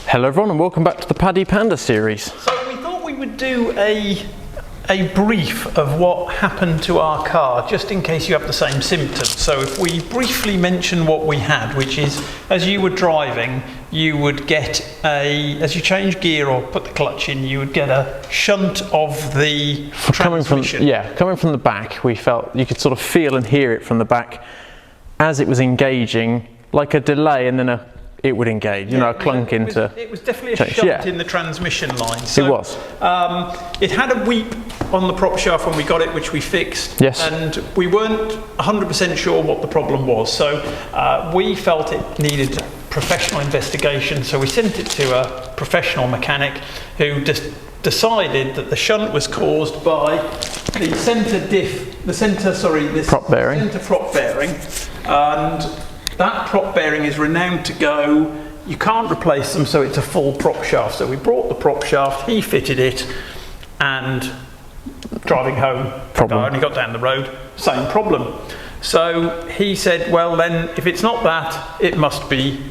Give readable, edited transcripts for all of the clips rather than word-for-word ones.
Hello everyone and welcome back to the Paddy Panda series. So we thought we would do a brief of what happened to our car, just in case you have the same symptoms. So if we briefly mention what we had, which is, as you were driving, you would get as you change gear or put the clutch in, you would get a shunt of the transmission. Coming from the back, we felt you could sort of feel and hear it from the back as it was engaging, like a delay, and then it would engage, a clunk into... It was definitely a shunt in the transmission line. So, it was. It had a weep on the prop shaft when we got it, which we fixed. Yes. And we weren't 100% sure what the problem was. So we felt it needed professional investigation. So we sent it to a professional mechanic who just decided that the shunt was caused by the prop bearing. Centre prop bearing. And that prop bearing is renowned to go, you can't replace them, so it's a full prop shaft. So we brought the prop shaft, he fitted it, and driving home, I only got down the road, same problem. So he said, well then, if it's not that, it must be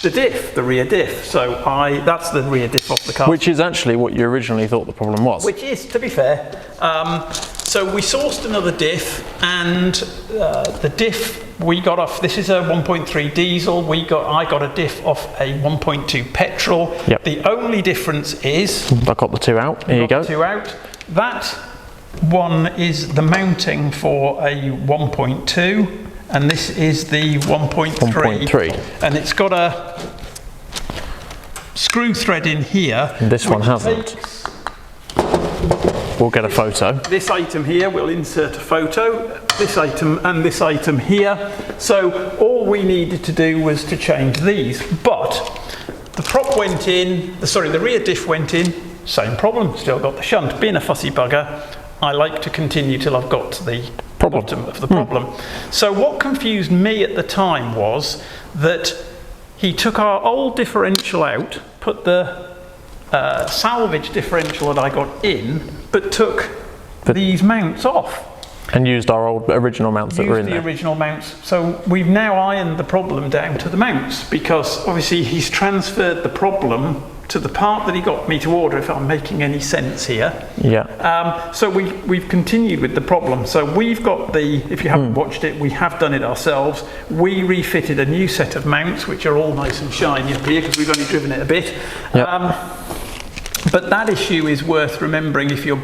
the diff, the rear diff. So that's the rear diff off the car. Which is actually what you originally thought the problem was. Which is, to be fair. So we sourced another diff, and the diff we got off, this is a 1.3 diesel, I got a diff off a 1.2 petrol. Yep. The only difference is... I got the two out, here you go. Two out. That one is the mounting for a 1.2, and this is the 1.3. And it's got a screw thread in here. And this one hasn't. We'll get a photo. This item here, we'll insert a photo, this item and this item here. So all we needed to do was to change these, but the prop went in, the rear diff went in, same problem, still got the shunt. Being a fussy bugger, I like to continue till I've got to the bottom of the problem. So what confused me at the time was that he took our old differential out, put the salvage differential that I got in, but took these mounts off. And used our original mounts that were in there. Used the original mounts. So we've now ironed the problem down to the mounts, because obviously he's transferred the problem to the part that he got me to order, if I'm making any sense here. Yeah. So we've continued with the problem. So we've got if you haven't watched it, we have done it ourselves. We refitted a new set of mounts, which are all nice and shiny up here, because we've only driven it a bit. Yep. But that issue is worth remembering. If you're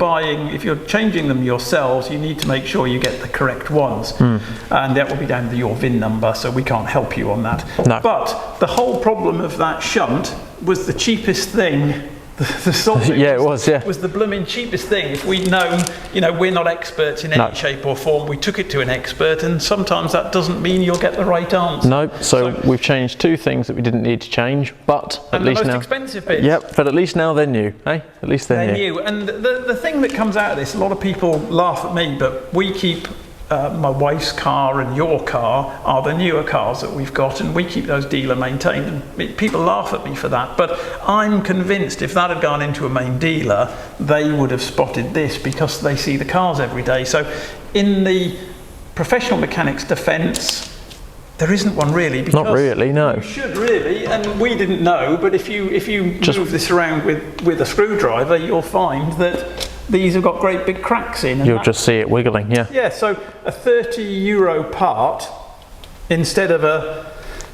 changing them yourselves, you need to make sure you get the correct ones. And that will be down to your VIN number, so we can't help you on that. No. But the whole problem of that shunt was the cheapest thing. The solving was the blooming cheapest thing. If we'd known, we're not experts in any shape or form, we took it to an expert, and sometimes that doesn't mean you'll get the right answer. No, so we've changed two things that we didn't need to change, but at least now... the most expensive bits. Yep, but at least now they're new, eh? At least they're new. And the thing that comes out of this, a lot of people laugh at me, but we keep... my wife's car and your car are the newer cars that we've got, and we keep those dealer maintained, and people laugh at me for that, but I'm convinced if that had gone into a main dealer, they would have spotted this, because they see the cars every day. So in the professional mechanic's defence, there isn't one really, because not really, no. You should really, and we didn't know, but if you just move this around with a screwdriver, you'll find that these have got great big cracks in. You'll just see it wiggling, yeah. Yeah, so a €30 part instead of a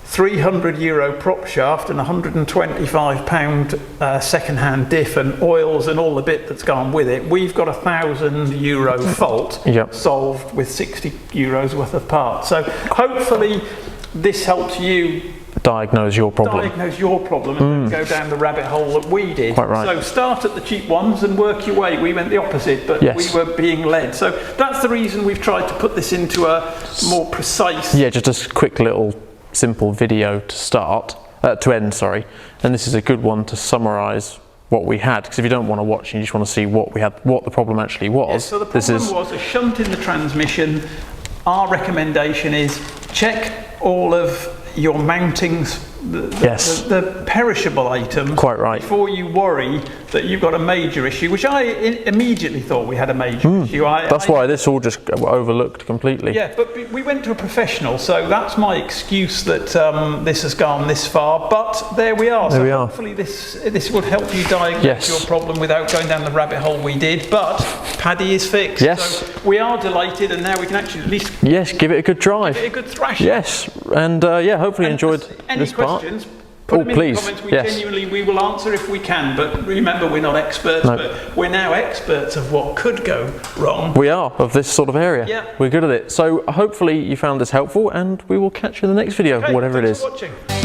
€300 prop shaft and £125 second-hand diff and oils and all the bit that's gone with it. We've got a €1,000 fault solved with €60 worth of parts. So hopefully this helps you diagnose your problem. And go down the rabbit hole that we did. Quite right. So start at the cheap ones and work your way. We went the opposite, but we were being led. So that's the reason we've tried to put this into a more precise... Yeah, just a quick little simple video to end, and this is a good one to summarise what we had, because if you don't want to watch and you just want to see what we had, what the problem actually was. Yeah, so the problem was a shunt in the transmission. Our recommendation is check all of your mountings the perishable item. Quite right. Before you worry that you've got a major issue, which I immediately thought we had a major issue. That's why this all just overlooked completely. Yeah, but we went to a professional, so that's my excuse that this has gone this far. But there we are. So hopefully this will help you diagnose your problem without going down the rabbit hole we did. But Paddy is fixed. Yes. So we are delighted, and now we can actually at least give it a good drive. give it a good thrash. Yes, and hopefully enjoyed this part. Questions, put them in the comments. We will answer if we can, but remember, we're not experts, but we're now experts of what could go wrong. We are, of this sort of area. Yeah. We're good at it. So hopefully you found this helpful, and we will catch you in the next video, whatever it is. Thanks for watching.